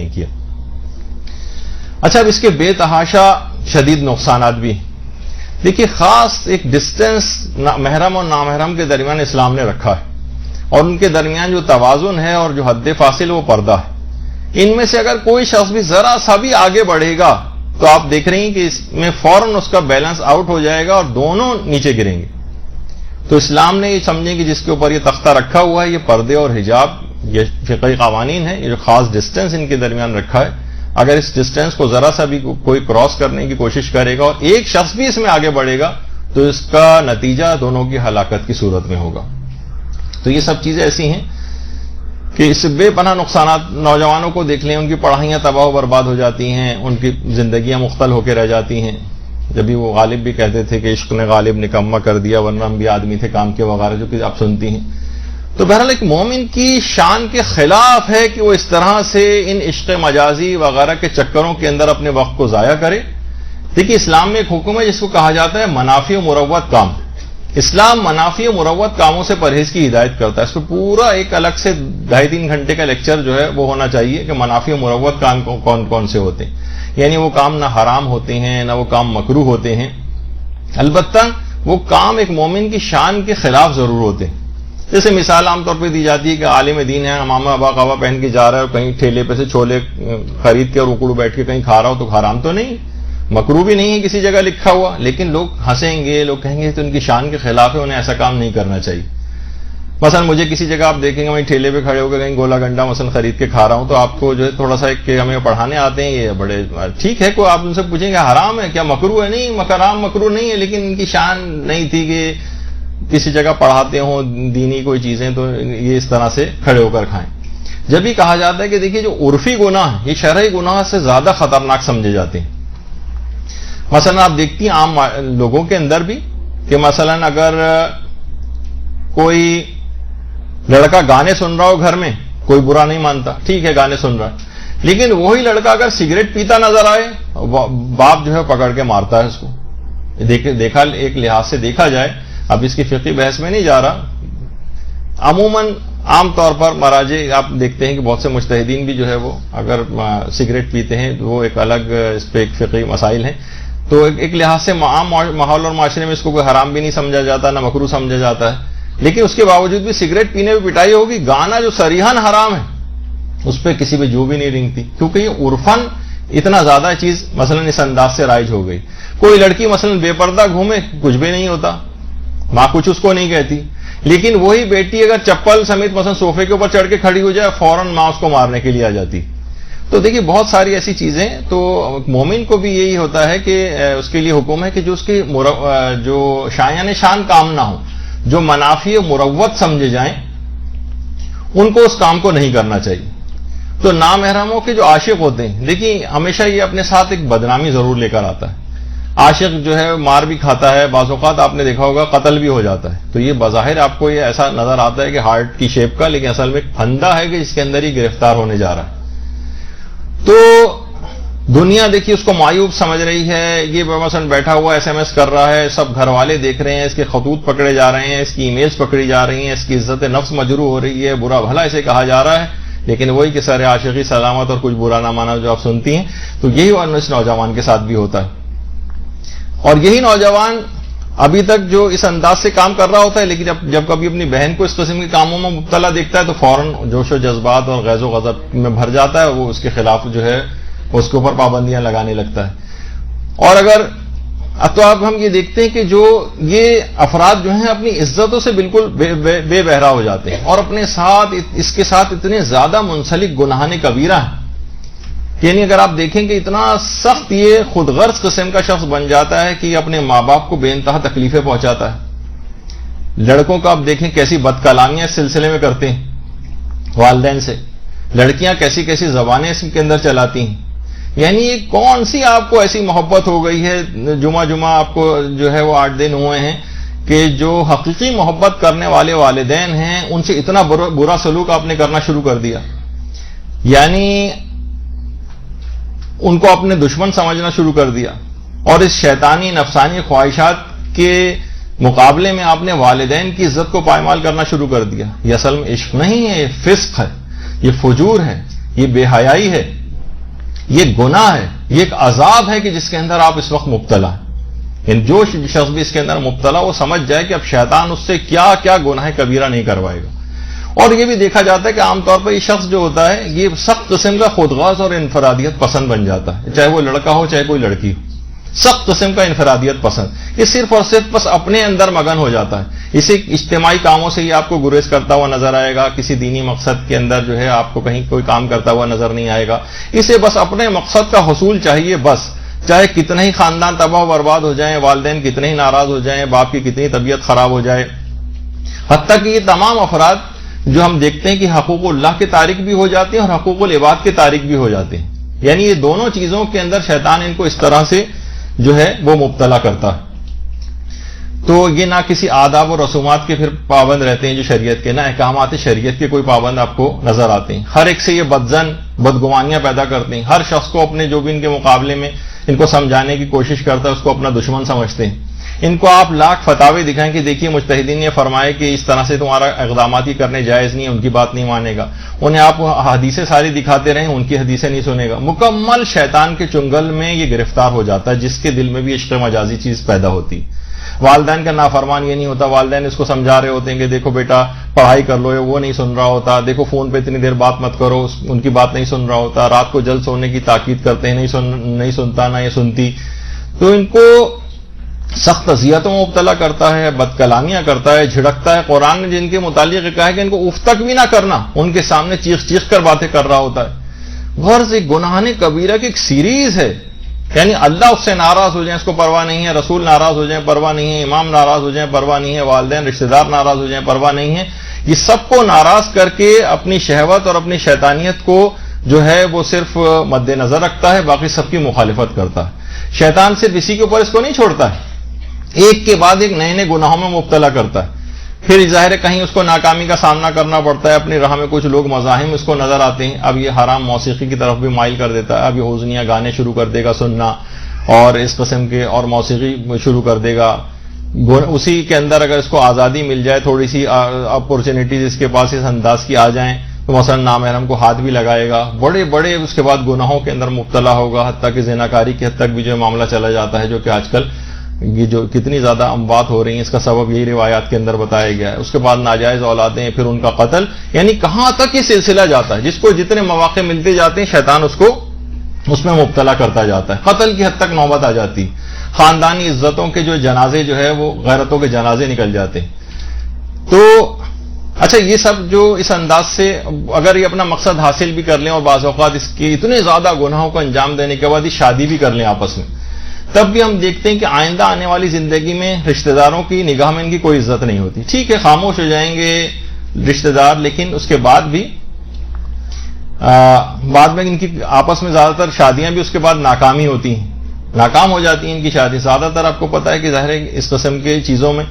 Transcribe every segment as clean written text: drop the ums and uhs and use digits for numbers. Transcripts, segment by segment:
نہیں کیا. اچھا، اب اس کے بے تحاشا شدید نقصانات بھی. دیکھیے، خاص ایک ڈسٹینس محرم اور نامحرم کے درمیان اسلام نے رکھا ہے، اور ان کے درمیان جو توازن ہے اور جو حد فاصل وہ پردہ ہے. ان میں سے اگر کوئی شخص بھی ذرا سا بھی آگے بڑھے گا تو آپ دیکھ رہے ہیں کہ اس میں فوراً اس کا بیلنس آؤٹ ہو جائے گا اور دونوں نیچے گریں گے. تو اسلام نے یہ سمجھیں کہ جس کے اوپر یہ تختہ رکھا ہوا ہے، یہ پردے اور حجاب، یہ فقہی قوانین ہیں، یہ جو خاص ڈسٹینس ان کے درمیان رکھا ہے، اگر اس ڈسٹینس کو ذرا سا بھی کوئی کراس کرنے کی کوشش کرے گا اور ایک شخص بھی اس میں آگے بڑھے گا تو اس کا نتیجہ دونوں کی ہلاکت کی صورت میں ہوگا. تو یہ سب چیزیں ایسی ہیں کہ اس سے بے پناہ نقصانات. نوجوانوں کو دیکھ لیں، ان کی پڑھائیاں تباہ و برباد ہو جاتی ہیں، ان کی زندگیاں مختل ہو کے رہ جاتی ہیں. جبھی وہ غالب بھی کہتے تھے کہ عشق نے غالب نکمہ کر دیا، ورنہ ہم بھی آدمی تھے کام کے وغیرہ، جو کہ آپ سنتی ہیں. تو بہرحال ایک مومن کی شان کے خلاف ہے کہ وہ اس طرح سے ان عشق مجازی وغیرہ کے چکروں کے اندر اپنے وقت کو ضائع کرے. دیکھیے، اسلام میں ایک حکم ہے جس کو کہا جاتا ہے منافی و مروت کام. اسلام منافی و مروت کاموں سے پرہیز کی ہدایت کرتا ہے. اس کو پورا ایک الگ سے 2.5-3 گھنٹے کا لیکچر جو ہے وہ ہونا چاہیے کہ منافی و مروت کام کون کون سے ہوتے ہیں. یعنی وہ کام نہ حرام ہوتے ہیں، نہ وہ کام مکروہ ہوتے ہیں. البتہ وہ کام ایک مومن کی شان کے خلاف ضرور ہوتے ہیں. جیسے مثال عام طور پہ دی جاتی ہے کہ عالم دین ہے، امامہ ابا قوا پہن کے جا رہا ہے اور کہیں ٹھیلے پہ سے چھولے خرید کے اور اکڑو بیٹھ کے کہیں کھا رہا ہو تو حرام تو نہیں، مکروہ بھی نہیں ہے کسی جگہ لکھا ہوا، لیکن لوگ ہنسیں گے، لوگ کہیں گے تو ان کی شان کے خلاف ہے، انہیں ایسا کام نہیں کرنا چاہیے. مثلا مجھے کسی جگہ آپ دیکھیں گے میں ٹھیلے پہ کھڑے ہو کے کہیں گولا گنڈا مثلا خرید کے کھا رہا ہوں تو آپ کو جو ہے تھوڑا سا کہ ہمیں پڑھانے آتے ہیں یہ بڑے ٹھیک ہے، کوئی آپ ان سے پوچھیں گے حرام ہے کیا، مکروہ ہے؟ نہیں، حرام مکروہ نہیں ہے، لیکن ان کی شان نہیں تھی کہ کسی جگہ پڑھاتے ہوں دینی کوئی چیزیں تو یہ اس طرح سے کھڑے ہو کر کھائیں. جب بھی کہا جاتا ہے کہ دیکھیے جو عرفی گناہ ہیں یہ شرعی گناہ سے زیادہ خطرناک سمجھے جاتے ہیں. مثلا آپ دیکھتی ہیں عام لوگوں کے اندر بھی کہ مثلا اگر کوئی لڑکا گانے سن رہا ہو گھر میں، کوئی برا نہیں مانتا، ٹھیک ہے گانے سن رہا ہے، لیکن وہی لڑکا اگر سگریٹ پیتا نظر آئے باپ جو ہے پکڑ کے مارتا ہے اس کو. دیکھا ایک لحاظ سے دیکھا جائے، اب اس کی فقہی بحث میں نہیں جا رہا، عموماً عام طور پر مراجع آپ دیکھتے ہیں کہ بہت سے مجتہدین بھی جو ہے وہ اگر سگریٹ پیتے ہیں وہ ایک الگ اس پہ ایک فقہی مسائل ہیں. تو ایک لحاظ سے عام ماحول اور معاشرے میں اس کو کوئی حرام بھی نہیں سمجھا جاتا، نہ مکروہ سمجھا جاتا ہے، لیکن اس کے باوجود بھی سگریٹ پینے پہ پٹائی ہوگی. گانا جو صریحاً حرام ہے اس پہ کسی پہ جو بھی نہیں رنگتی، کیونکہ یہ عرفاً اتنا زیادہ چیز مثلا اس انداز سے رائج ہو گئی. کوئی لڑکی مثلا بے پردہ گھومے کچھ بھی نہیں ہوتا، ماں کچھ اس کو نہیں کہتی، لیکن وہی بیٹی اگر چپل سمیت مثلا صوفے کے اوپر چڑھ کے کھڑی ہو جائے فوراً ماں اس کو مارنے کے لیے آ جاتی. تو دیکھیے بہت ساری ایسی چیزیں. تو مومن کو بھی یہی ہوتا ہے کہ اس کے لیے حکم ہے کہ جو اس کی جو شایان شان کام نہ ہو، جو منافی و مروت سمجھے جائیں، ان کو اس کام کو نہیں کرنا چاہیے. تو نامحرموں کے جو عاشق ہوتے ہیں، دیکھیے ہمیشہ یہ اپنے ساتھ ایک بدنامی ضرور لے کر آتا ہے. عاشق جو ہے مار بھی کھاتا ہے، بعض اوقات آپ نے دیکھا ہوگا قتل بھی ہو جاتا ہے. تو یہ بظاہر آپ کو یہ ایسا نظر آتا ہے کہ ہارٹ کی شیپ کا، لیکن اصل میں ایک پھندا ہے کہ جس کے اندر ہی گرفتار ہونے جا رہا ہے. تو دنیا دیکھیے اس کو معیوب سمجھ رہی ہے، یہ مثلا بیٹھا ہوا SMS کر رہا ہے، سب گھر والے دیکھ رہے ہیں، اس کے خطوط پکڑے جا رہے ہیں، اس کی ای میلز پکڑی جا رہی ہیں، اس کی عزت نفس مجروح ہو رہی ہے، برا بھلا اسے کہا جا رہا ہے، لیکن وہی کہ سر عاشقی سلامت اور کچھ برا نہ مانا جو آپ سنتی ہیں. تو یہی اس نوجوان کے ساتھ بھی ہوتا ہے. اور یہی نوجوان ابھی تک جو اس انداز سے کام کر رہا ہوتا ہے، لیکن جب کبھی اپنی بہن کو اس قسم کے کاموں میں مبتلا دیکھتا ہے تو فوراً جوش و جذبات اور غیظ و غضب میں بھر جاتا ہے، وہ اس کے خلاف جو ہے اس کے اوپر پابندیاں لگانے لگتا ہے. اور اگر تو اب ہم یہ دیکھتے ہیں کہ جو یہ افراد جو ہیں اپنی عزتوں سے بالکل بے بہرا ہو جاتے ہیں اور اپنے ساتھ اس کے ساتھ اتنے زیادہ منسلک گناہان کبیرہ ہیں. یعنی اگر آپ دیکھیں کہ اتنا سخت یہ خود غرض قسم کا شخص بن جاتا ہے کہ اپنے ماں باپ کو بے انتہا تکلیفیں پہنچاتا ہے. لڑکوں کا آپ دیکھیں کیسی بد کلامیاں اس سلسلے میں کرتے ہیں والدین سے، لڑکیاں کیسی کیسی زبانیں اس کے اندر چلاتی ہیں. یعنی یہ کون سی آپ کو ایسی محبت ہو گئی ہے، جمعہ آپ کو جو ہے وہ 8 دن ہوئے ہیں کہ جو حقیقی محبت کرنے والے والدین ہیں ان سے اتنا برا سلوک آپ نے کرنا شروع کر دیا. یعنی ان کو اپنے دشمن سمجھنا شروع کر دیا، اور اس شیطانی نفسانی خواہشات کے مقابلے میں آپ نے والدین کی عزت کو پائمال کرنا شروع کر دیا. یہ اصل میں عشق نہیں ہے، یہ فسق ہے، یہ فجور ہے، یہ بے حیائی ہے. یہ گناہ ہے، یہ ایک عذاب ہے کہ جس کے اندر آپ اس وقت مبتلا ہیں. یعنی جو شخص بھی اس کے اندر مبتلا وہ سمجھ جائے کہ اب شیطان اس سے کیا کیا گناہ کبیرہ نہیں کروائے گا. اور یہ بھی دیکھا جاتا ہے کہ عام طور پر یہ شخص جو ہوتا ہے یہ سخت قسم کا خودغرض اور انفرادیت پسند بن جاتا ہے، چاہے وہ لڑکا ہو چاہے کوئی لڑکی ہو. سخت قسم کا انفرادیت پسند، یہ صرف اور صرف بس اپنے اندر مگن ہو جاتا ہے. اسے اجتماعی کاموں سے یہ آپ کو گریز کرتا ہوا نظر آئے گا، کسی دینی مقصد کے اندر جو ہے آپ کو کہیں کوئی کام کرتا ہوا نظر نہیں آئے گا. اسے بس اپنے مقصد کا حصول چاہیے، بس چاہے کتنے ہی خاندان تباہ و برباد ہو جائیں، والدین کتنے ہی ناراض ہو جائیں، باپ کی کتنی طبیعت خراب ہو جائے. حتیٰ کہ یہ تمام افراد جو ہم دیکھتے ہیں کہ حقوق اللہ کے تارک بھی ہو جاتے ہیں اور حقوق العباد کے تارک بھی ہو جاتے ہیں. یعنی یہ دونوں چیزوں کے اندر شیطان ان کو اس طرح سے جو ہے وہ مبتلا کرتا ہے. تو یہ نہ کسی آداب و رسومات کے پھر پابند رہتے ہیں جو شریعت کے، نہ احکامات شریعت کے کوئی پابند آپ کو نظر آتے ہیں. ہر ایک سے یہ بدظن بدگمانیاں پیدا کرتے ہیں. ہر شخص کو اپنے جو بھی ان کے مقابلے میں ان کو سمجھانے کی کوشش کرتا ہے اس کو اپنا دشمن سمجھتے ہیں. ان کو آپ لاکھ فتاوے دکھائیں کہ دیکھیے مجتہدین نے فرمائے کہ اس طرح سے تمہارا اقدامات ہی کرنے جائز نہیں ہے، ان کی بات نہیں مانے گا. انہیں آپ حدیثیں ساری دکھاتے رہیں، ان کی حدیثیں نہیں سنے گا. مکمل شیطان کے چنگل میں یہ گرفتار ہو جاتا ہے، جس کے دل میں بھی عشق مجازی چیز پیدا ہوتی. والدین کا نافرمان یہ نہیں ہوتا، والدین اس کو سمجھا رہے ہوتے ہیں کہ دیکھو بیٹا پڑھائی کر لو، وہ نہیں سن رہا ہوتا. دیکھو فون پہ اتنی دیر بات مت کرو، ان کی بات نہیں سن رہا ہوتا. رات کو جلد سونے کی تاکید کرتے ہیں، نہیں سنتا نہ یہ سنتی. تو ان کو سخت اذیتوں میں مبتلا کرتا ہے، بد کلامیاں کرتا ہے، جھڑکتا ہے. قرآن نے جن کے متعلق کہا ہے کہ ان کو اف تک بھی نہ کرنا، ان کے سامنے چیخ چیخ کر باتیں کر رہا ہوتا ہے. غرض ایک گناہ کبیرہ کی ایک سیریز ہے. یعنی اللہ اس سے ناراض ہو جائیں اس کو پرواہ نہیں ہے، رسول ناراض ہو جائیں پرواہ نہیں ہے، امام ناراض ہو جائیں پرواہ نہیں ہے، والدین رشتہ دار ناراض ہو جائیں پرواہ نہیں ہے. یہ سب کو ناراض کر کے اپنی شہوت اور اپنی شیطانیت کو جو ہے وہ صرف مد نظر رکھتا ہے، باقی سب کی مخالفت کرتا ہے. شیطان صرف اسی کے اوپر اس کو نہیں چھوڑتا ہے، ایک کے بعد ایک نئے نئے گناہوں میں مبتلا کرتا ہے. پھر ظاہر ہے کہیں اس کو ناکامی کا سامنا کرنا پڑتا ہے، اپنی راہ میں کچھ لوگ مزاحم اس کو نظر آتے ہیں، اب یہ حرام موسیقی کی طرف بھی مائل کر دیتا ہے. اب یہ حزنیاں گانے شروع کر دے گا سننا اور اس قسم کے، اور موسیقی شروع کر دے گا. اسی کے اندر اگر اس کو آزادی مل جائے، تھوڑی سی اپورچونیٹیز اس کے پاس اس انداز کی آ جائیں تو مثلا نامحرم کو ہاتھ بھی لگائے گا، بڑے بڑے اس کے بعد گناہوں کے اندر مبتلا ہوگا، حتیٰ کہ زناکاری کی حد تک بھی جو معاملہ چلا جاتا ہے، جو کہ آج کل یہ جو کتنی زیادہ اموات ہو رہی ہیں اس کا سبب یہی روایات کے اندر بتایا گیا ہے. اس کے بعد ناجائز اولادیں، پھر ان کا قتل. یعنی کہاں تک یہ سلسلہ جاتا ہے، جس کو جتنے مواقع ملتے جاتے ہیں شیطان اس میں مبتلا کرتا جاتا ہے. قتل کی حد تک نوبت آ جاتی. خاندانی عزتوں کے جو جنازے جو ہے وہ غیرتوں کے جنازے نکل جاتے ہیں. تو اچھا یہ سب جو اس انداز سے اگر یہ اپنا مقصد حاصل بھی کر لیں اور بعض اوقات اس کے اتنے زیادہ گناہوں کو انجام دینے کے بعد یہ شادی بھی کر لیں آپس میں، تب بھی ہم دیکھتے ہیں کہ آئندہ آنے والی زندگی میں رشتہ داروں کی نگاہ میں ان کی کوئی عزت نہیں ہوتی. ٹھیک ہے خاموش ہو جائیں گے رشتہ دار، لیکن اس کے بعد بھی بعد میں ان کی آپس میں زیادہ تر شادیاں بھی اس کے بعد ناکامی ہوتی ہیں، ناکام ہو جاتی ہیں ان کی شادی. زیادہ تر آپ کو پتا ہے کہ ظاہر ہے اس قسم کی چیزوں میں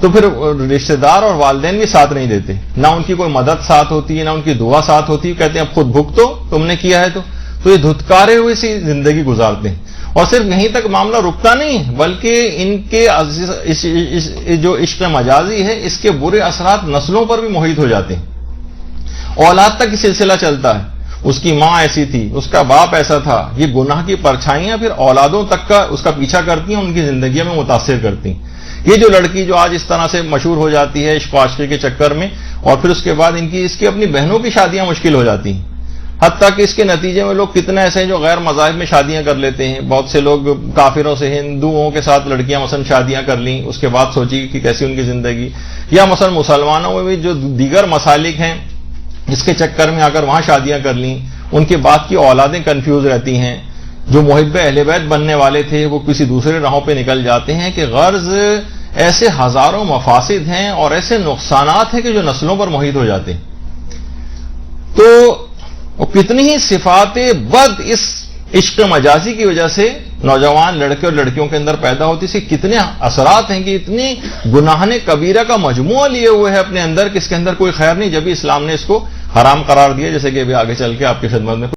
تو پھر رشتہ دار اور والدین بھی ساتھ نہیں دیتے، نہ ان کی کوئی مدد ساتھ ہوتی ہے، نہ ان کی دعا ساتھ ہوتی ہے. کہتے ہیں اب خود بھگتو، تم نے کیا ہے تو یہ دھتکارے ہوئے سی زندگی گزارتے ہیں. اور صرف یہیں تک معاملہ رکتا نہیں، بلکہ ان کے جو عشق مجازی ہے اس کے برے اثرات نسلوں پر بھی محیط ہو جاتے ہیں. اولاد تک یہ سلسلہ چلتا ہے، اس کی ماں ایسی تھی، اس کا باپ ایسا تھا. یہ گناہ کی پرچھائیاں پھر اولادوں تک کا اس کا پیچھا کرتی ہیں، ان کی زندگیوں میں متاثر کرتی ہیں. یہ جو لڑکی جو آج اس طرح سے مشہور ہو جاتی ہے عشق و عاشقی کے چکر میں، اور پھر اس کے بعد اس کی اپنی بہنوں کی شادیاں مشکل ہو جاتی ہیں. حتیٰ کہ اس کے نتیجے میں لوگ کتنے ایسے ہیں جو غیر مذاہب میں شادیاں کر لیتے ہیں. بہت سے لوگ کافروں سے، ہندوؤں کے ساتھ لڑکیاں مثلا شادیاں کر لیں، اس کے بعد سوچی کہ کیسی ان کی زندگی. یا مثلا مسلمانوں میں بھی جو دیگر مسالک ہیں اس کے چکر میں آ کر وہاں شادیاں کر لیں، ان کے بعد کی اولادیں کنفیوز رہتی ہیں. جو محب اہل بیت بننے والے تھے وہ کسی دوسرے راہوں پہ نکل جاتے ہیں. کہ غرض ایسے ہزاروں مفاسد ہیں اور ایسے نقصانات ہیں کہ جو نسلوں پر محیط ہو جاتے ہیں. تو کتنی ہی صفات بد اس عشق مجازی کی وجہ سے نوجوان لڑکے اور لڑکیوں کے اندر پیدا ہوتی ہے. کتنے اثرات ہیں کہ اتنی گناہ کبیرہ کا مجموعہ لیے ہوئے ہے اپنے اندر کہ اس کے اندر کوئی خیر نہیں، جبھی اسلام نے اس کو حرام قرار دیا، جیسے کہ ابھی آگے چل کے آپ کی خدمت میں